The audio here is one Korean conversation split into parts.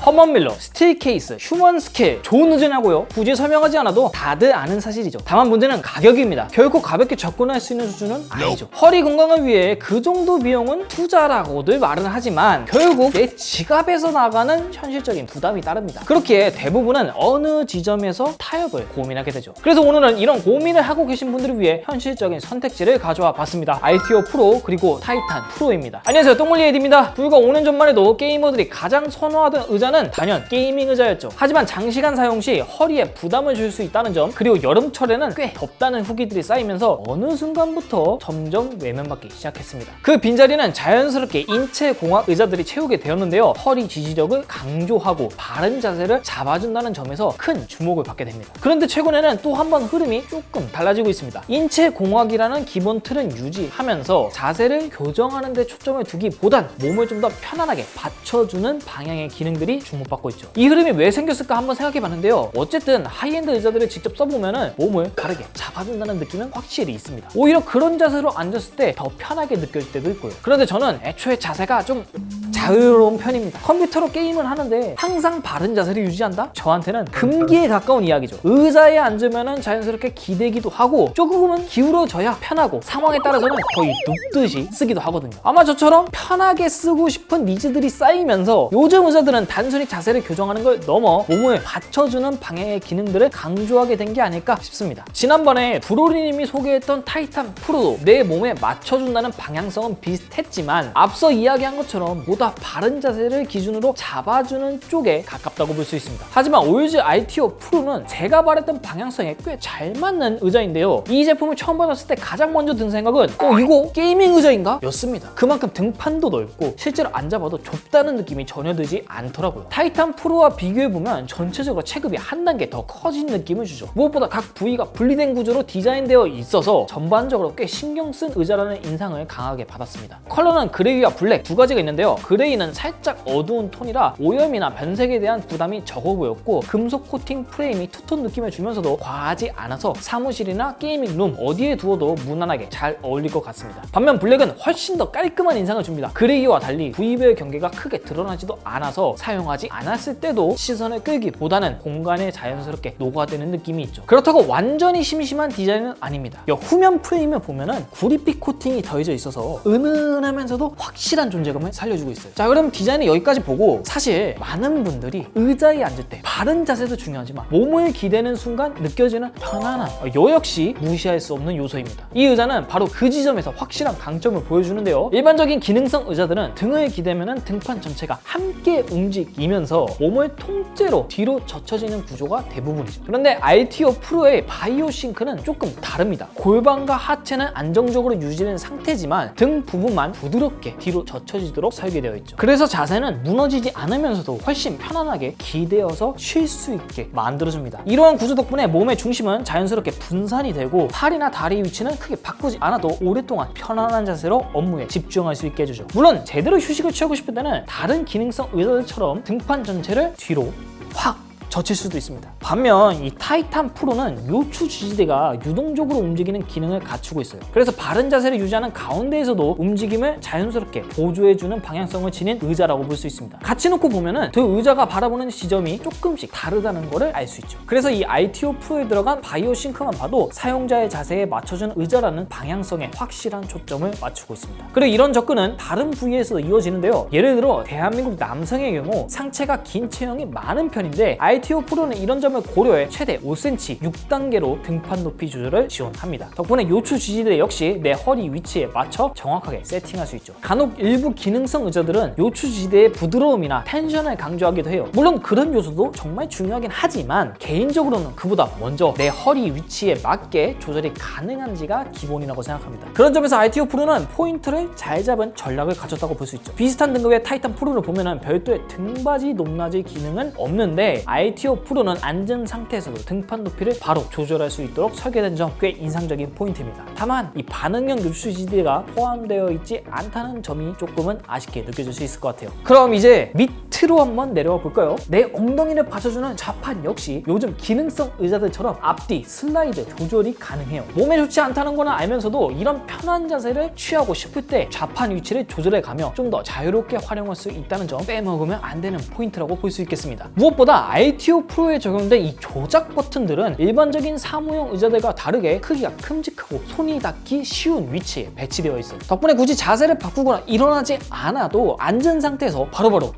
허먼 밀러, 스틸 케이스, 휴먼 스케일 좋은 의자냐고요? 굳이 설명하지 않아도 다들 아는 사실이죠. 다만 문제는 가격입니다. 결코 가볍게 접근할 수 있는 수준은 아니죠. 허리 건강을 위해 그 정도 비용은 투자라고들 말은 하지만 결국 내 지갑에서 나가는 현실적인 부담이 따릅니다. 그렇기에 대부분은 어느 지점에서 타협을 고민하게 되죠. 그래서 오늘은 이런 고민을 하고 계신 분들을 위해 현실적인 선택지를 가져와 봤습니다. ITO 프로 그리고 타이탄 프로입니다. 안녕하세요, 똥물리 에디입니다. 불과 5년 전만 해도 게이머들이 가장 선호하던 의자는 단연 게이밍 의자였죠. 하지만 장시간 사용 시 허리에 부담을 줄 수 있다는 점, 그리고 여름철에는 꽤 덥다는 후기들이 쌓이면서 어느 순간부터 점점 외면받기 시작했습니다. 그 빈자리는 자연스럽게 인체공학 의자들이 채우게 되었는데요. 허리 지지력을 강조하고 바른 자세를 잡아준다는 점에서 큰 주목을 받게 됩니다. 그런데 최근에는 또 한 번 흐름이 조금 달라지고 있습니다. 인체공학이라는 기본 틀은 유지하면서 자세를 교정하는 데 초점을 두기보단 몸을 좀 더 편안하게 받쳐주는 방향의 기능들이 주목받고 있죠. 이 흐름이 왜 생겼을까 한번 생각해봤는데요. 어쨌든 하이엔드 의자들을 직접 써보면 몸을 바르게 잡아준다는 느낌은 확실히 있습니다. 오히려 그런 자세로 앉았을 때 더 편하게 느껴질 때도 있고요. 그런데 저는 애초에 자세가 좀 자유로운 편입니다. 컴퓨터로 게임을 하는데 항상 바른 자세를 유지한다? 저한테는 금기에 가까운 이야기죠. 의자에 앉으면 자연스럽게 기대기도 하고 조금은 기울어져야 편하고 상황에 따라서는 거의 눕듯이 쓰기도 하거든요. 아마 저처럼 편하게 쓰고 싶은 니즈들이 쌓이면서 요즘 의자들은 단순히 자세를 교정하는 걸 넘어 몸을 받쳐주는 방향의 기능들을 강조하게 된 게 아닐까 싶습니다. 지난번에 브로리님이 소개했던 타이탄 프로도 내 몸에 맞춰준다는 방향성은 비슷했지만 앞서 이야기한 것처럼 보다 바른 자세를 기준으로 잡아주는 쪽에 가깝다고 볼 수 있습니다. 하지만 오일즈 ITO 프로는 제가 말했던 방향성에 꽤 잘 맞는 의자인데요. 이 제품을 처음 받았을 때 가장 먼저 든 생각은 이거 게이밍 의자인가? 였습니다. 그만큼 등판도 넓고 실제로 앉아봐도 좁다는 느낌이 전혀 들지 않더라고요. 타이탄 프로와 비교해보면 전체적으로 체급이 한 단계 더 커진 느낌을 주죠. 무엇보다 각 부위가 분리된 구조로 디자인되어 있어서 전반적으로 꽤 신경 쓴 의자라는 인상을 강하게 받았습니다. 컬러는 그레이와 블랙 두 가지가 있는데요. 그레이는 살짝 어두운 톤이라 오염이나 변색에 대한 부담이 적어 보였고 금속 코팅 프레임이 투톤 느낌을 주면서도 과하지 않아서 사무실이나 게이밍 룸 어디에 두어도 무난하게 잘 어울릴 것 같습니다. 반면 블랙은 훨씬 더 깔끔한 인상을 줍니다. 그레이와 달리 부위별 경계가 크게 드러나지도 않아서 사용하지 않았을 때도 시선을 끌기보다는 공간에 자연스럽게 녹아드는 느낌이 있죠. 그렇다고 완전히 심심한 디자인은 아닙니다. 후면 프레임을 보면은 구릿빛 코팅이 더해져 있어서 은은하면서도 확실한 존재감을 살려주고 있어요. 자, 그럼 디자인은 여기까지 보고 사실 많은 분들이 의자에 앉을 때 바른 자세도 중요하지만 몸을 기대는 순간 느껴지는 편안함, 요 역시 무시할 수 없는 요소입니다. 이 의자는 바로 그 지점에서 확실한 강점을 보여주는데요. 일반적인 기능성 의자들은 등을 기대면 등판 전체가 함께 움직이면서 몸을 통째로 뒤로 젖혀지는 구조가 대부분이죠. 그런데 ITO 프로의 바이오 싱크는 조금 다릅니다. 골반과 하체는 안정적으로 유지된 상태지만 등 부분만 부드럽게 뒤로 젖혀지도록 설계되어 있죠. 그래서 자세는 무너지지 않으면서도 훨씬 편안하게 기대어서 쉴 수 있게 만들어줍니다. 이러한 구조 덕분에 몸의 중심은 자연스럽게 분산이 되고 팔이나 다리 위치는 크게 바꾸지 않아도 오랫동안 편안한 자세로 업무에 집중할 수 있게 해주죠. 물론 제대로 휴식을 취하고 싶을 때는 다른 기능성 의자들처럼 등판 전체를 뒤로 확 젖힐 수도 있습니다. 반면 이 타이탄 프로는 요추 지지대가 유동적으로 움직이는 기능을 갖추고 있어요. 그래서 바른 자세를 유지하는 가운데에서도 움직임을 자연스럽게 보조해주는 방향성을 지닌 의자라고 볼 수 있습니다. 같이 놓고 보면은 두 의자가 바라보는 지점이 조금씩 다르다는 것을 알 수 있죠. 그래서 이 ITO 프로에 들어간 바이오 싱크만 봐도 사용자의 자세에 맞춰주는 의자라는 방향성에 확실한 초점을 맞추고 있습니다. 그리고 이런 접근은 다른 부위에서도 이어지는데요. 예를 들어 대한민국 남성의 경우 상체가 긴 체형이 많은 편인데 ITO 프로는 이런 점을 고려해 최대 5cm 6단계로 등판 높이 조절을 지원합니다. 덕분에 요추 지지대 역시 내 허리 위치에 맞춰 정확하게 세팅할 수 있죠. 간혹 일부 기능성 의자들은 요추 지지대의 부드러움이나 텐션을 강조하기도 해요. 물론 그런 요소도 정말 중요하긴 하지만 개인적으로는 그보다 먼저 내 허리 위치에 맞게 조절이 가능한지가 기본이라고 생각합니다. 그런 점에서 ITO 프로는 포인트를 잘 잡은 전략을 갖췄다고 볼 수 있죠. 비슷한 등급의 타이탄 프로를 보면은 별도의 등받이 높낮이 기능은 없는데 ITO 프로는 앉은 상태에서도 등판 높이를 바로 조절할 수 있도록 설계된 점 꽤 인상적인 포인트입니다. 다만 이 반응형 요추 지지대가 포함되어 있지 않다는 점이 조금은 아쉽게 느껴질 수 있을 것 같아요. 그럼 이제 밑 밑으로 한번 내려와 볼까요? 내 엉덩이를 받쳐주는 좌판 역시 요즘 기능성 의자들처럼 앞뒤 슬라이드 조절이 가능해요. 몸에 좋지 않다는 거는 알면서도 이런 편한 자세를 취하고 싶을 때 좌판 위치를 조절해가며 좀 더 자유롭게 활용할 수 있다는 점 빼먹으면 안 되는 포인트라고 볼 수 있겠습니다. 무엇보다 RTO 프로에 적용된 이 조작 버튼들은 일반적인 사무용 의자들과 다르게 크기가 큼직하고 손이 닿기 쉬운 위치에 배치되어 있어요. 덕분에 굳이 자세를 바꾸거나 일어나지 않아도 앉은 상태에서 바로바로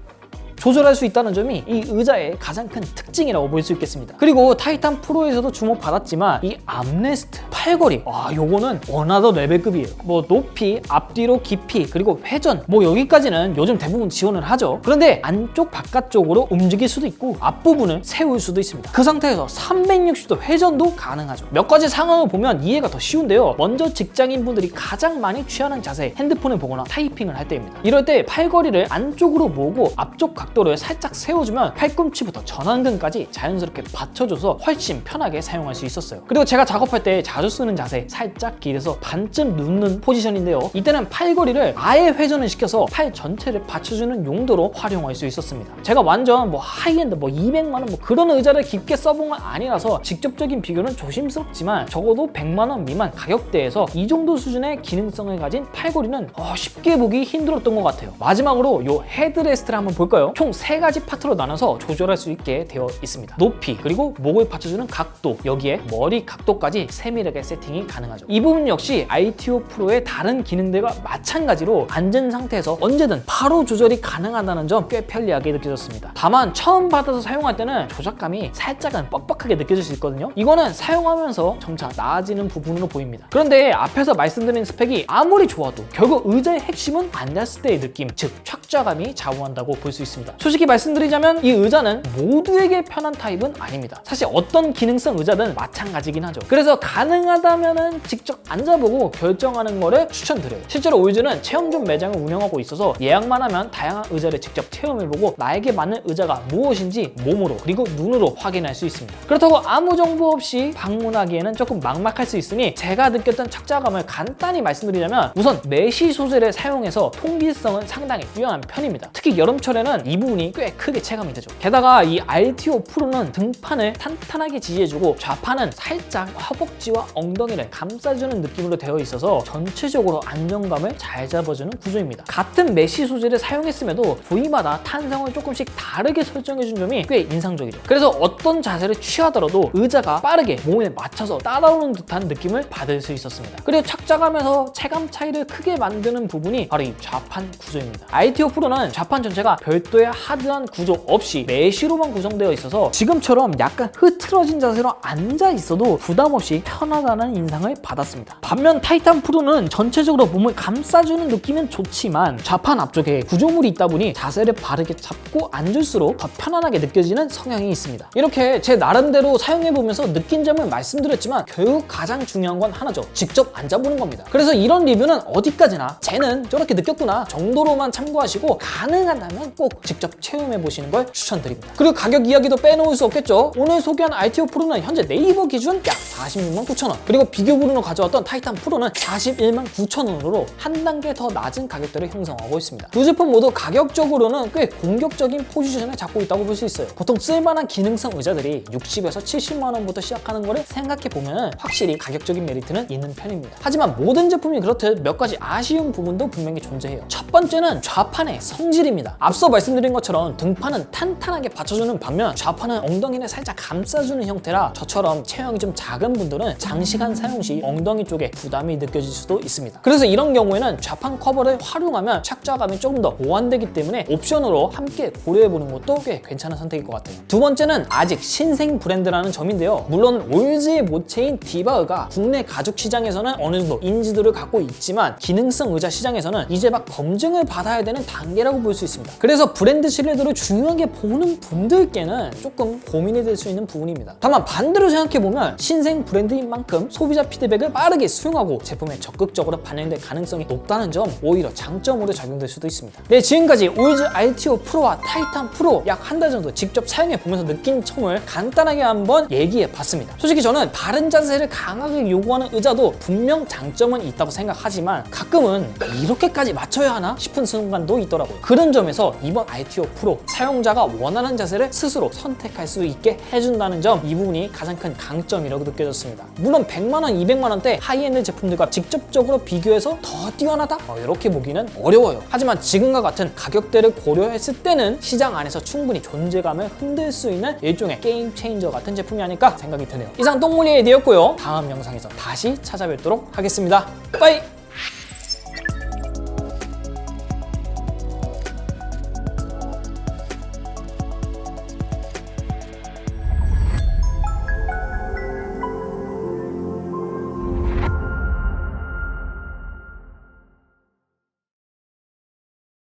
조절할 수 있다는 점이 이 의자의 가장 큰 특징이라고 볼 수 있겠습니다. 그리고 타이탄 프로에서도 주목받았지만 이 암레스트, 팔걸이, 요거는 어나더 레벨급이에요. 뭐 높이, 앞뒤로 깊이, 그리고 회전, 뭐 여기까지는 요즘 대부분 지원을 하죠. 그런데 안쪽 바깥쪽으로 움직일 수도 있고 앞부분을 세울 수도 있습니다. 그 상태에서 360도 회전도 가능하죠. 몇 가지 상황을 보면 이해가 더 쉬운데요. 먼저 직장인분들이 가장 많이 취하는 자세, 핸드폰을 보거나 타이핑을 할 때입니다. 이럴 때 팔걸이를 안쪽으로 모으고 앞쪽 각도를 살짝 세워주면 팔꿈치부터 전완근까지 자연스럽게 받쳐줘서 훨씬 편하게 사용할 수 있었어요. 그리고 제가 작업할 때 자주 쓰는 자세, 살짝 길에서 반쯤 눕는 포지션인데요. 이때는 팔걸이를 아예 회전을 시켜서 팔 전체를 받쳐주는 용도로 활용할 수 있었습니다. 제가 완전 뭐 하이엔드 200만 원 그런 의자를 깊게 써본 건 아니라서 직접적인 비교는 조심스럽지만 적어도 100만 원 미만 가격대에서 이 정도 수준의 기능성을 가진 팔걸이는 쉽게 보기 힘들었던 것 같아요. 마지막으로 요 헤드레스트를 한번 볼까요? 총 3가지 파트로 나눠서 조절할 수 있게 되어 있습니다. 높이, 그리고 목을 받쳐주는 각도, 여기에 머리 각도까지 세밀하게 세팅이 가능하죠. 이 부분 역시 RTO 프로의 다른 기능들과 마찬가지로 앉은 상태에서 언제든 바로 조절이 가능하다는 점 꽤 편리하게 느껴졌습니다. 다만 처음 받아서 사용할 때는 조작감이 살짝은 뻑뻑하게 느껴질 수 있거든요. 이거는 사용하면서 점차 나아지는 부분으로 보입니다. 그런데 앞에서 말씀드린 스펙이 아무리 좋아도 결국 의자의 핵심은 앉았을 때의 느낌, 즉 착좌감이 좌우한다고 볼 수 있습니다. 솔직히 말씀드리자면 이 의자는 모두에게 편한 타입은 아닙니다. 사실 어떤 기능성 의자든 마찬가지긴 하죠. 그래서 가능하다면 직접 앉아보고 결정하는 거를 추천드려요. 실제로 오이즈는 체험존 매장을 운영하고 있어서 예약만 하면 다양한 의자를 직접 체험해보고 나에게 맞는 의자가 무엇인지 몸으로 그리고 눈으로 확인할 수 있습니다. 그렇다고 아무 정보 없이 방문하기에는 조금 막막할 수 있으니 제가 느꼈던 착좌감을 간단히 말씀드리자면 우선 메쉬 소재를 사용해서 통기성은 상당히 뛰어난 편입니다. 특히 여름철에는 이 부분이 꽤 크게 체감이 되죠. 게다가 이 RTO 프로는 등판을 탄탄하게 지지해주고 좌판은 살짝 허벅지와 엉덩이를 감싸주는 느낌으로 되어 있어서 전체적으로 안정감을 잘 잡아주는 구조입니다. 같은 메쉬 소재를 사용했음에도 부위마다 탄성을 조금씩 다르게 설정해준 점이 꽤 인상적이죠. 그래서 어떤 자세를 취하더라도 의자가 빠르게 몸에 맞춰서 따라오는 듯한 느낌을 받을 수 있었습니다. 그리고 착좌감에서 체감 차이를 크게 만드는 부분이 바로 이 좌판 구조입니다. RTO 프로는 좌판 전체가 별도의 하드한 구조 없이 메쉬로만 구성되어 있어서 지금처럼 약간 흐트러진 자세로 앉아 있어도 부담 없이 편하다는 인상을 받았습니다. 반면 타이탄 프로는 전체적으로 몸을 감싸주는 느낌은 좋지만 좌판 앞쪽에 구조물이 있다 보니 자세를 바르게 잡고 앉을수록 더 편안하게 느껴지는 성향이 있습니다. 이렇게 제 나름대로 사용해보면서 느낀 점을 말씀드렸지만 결국 가장 중요한 건 하나죠. 직접 앉아보는 겁니다. 그래서 이런 리뷰는 어디까지나 쟤는 저렇게 느꼈구나 정도로만 참고하시고 가능하다면 꼭 직접 체험해보시는 걸 추천드립니다. 그리고 가격 이야기도 빼놓을 수 없겠죠. 오늘 소개한 RTO 프로는 현재 네이버 기준 약 46만 9천원, 그리고 비교분으로 가져왔던 타이탄 프로는 41만 9천원으로 한 단계 더 낮은 가격대를 형성하고 있습니다. 두 제품 모두 가격적으로는 꽤 공격적인 포지션을 잡고 있다고 볼 수 있어요. 보통 쓸만한 기능성 의자들이 60에서 70만원부터 시작하는 거를 생각해보면 확실히 가격적인 메리트는 있는 편입니다. 하지만 모든 제품이 그렇듯 몇 가지 아쉬운 부분도 분명히 존재해요. 첫 번째는 좌판의 성질입니다. 앞서 말씀드린 것처럼 등판은 탄탄하게 받쳐주는 반면 좌판은 엉덩이를 살짝 감싸주는 형태라 저처럼 체형이 좀 작은 분들은 장시간 사용 시 엉덩이 쪽에 부담이 느껴질 수도 있습니다. 그래서 이런 경우에는 좌판 커버를 활용하면 착좌감이 조금 더 보완되기 때문에 옵션으로 함께 고려해보는 것도 꽤 괜찮은 선택일 것 같아요. 두 번째는 아직 신생 브랜드라는 점인데요. 물론 올즈의 모체인 디바의가 국내 가죽 시장에서는 어느 정도 인지도를 갖고 있지만 기능성 의자 시장에서는 이제 막 검증을 받아야 되는 단계라고 볼 수 있습니다. 그래서 브랜드 신뢰도를 중요하게 보는 분들께는 조금 고민이 될 수 있는 부분입니다. 다만 반대로 생각해보면 신생 브랜드인 만큼 소비자 피드백을 빠르게 수용하고 제품에 적극적으로 반영될 가능성이 높다는 점 오히려 장점으로 작용될 수도 있습니다. 네, 지금까지 올즈 RTO 프로와 타이탄 프로 약 한 달 정도 직접 사용해보면서 느낀 점을 간단하게 한번 얘기해봤습니다. 솔직히 저는 바른 자세를 강하게 요구하는 의자도 분명 장점은 있다고 생각하지만 가끔은 이렇게까지 맞춰야 하나 싶은 순간도 있더라고요. 그런 점에서 이번 메티오 프로, 사용자가 원하는 자세를 스스로 선택할 수 있게 해준다는 점, 이 부분이 가장 큰 강점이라고 느껴졌습니다. 물론 100만원, 200만원대 하이엔드 제품들과 직접적으로 비교해서 더 뛰어나다? 이렇게 보기는 어려워요. 하지만 지금과 같은 가격대를 고려했을 때는 시장 안에서 충분히 존재감을 흔들 수 있는 일종의 게임 체인저 같은 제품이 아닐까 생각이 드네요. 이상 똥물리 아이디어였고요. 다음 영상에서 다시 찾아뵙도록 하겠습니다. 빠이!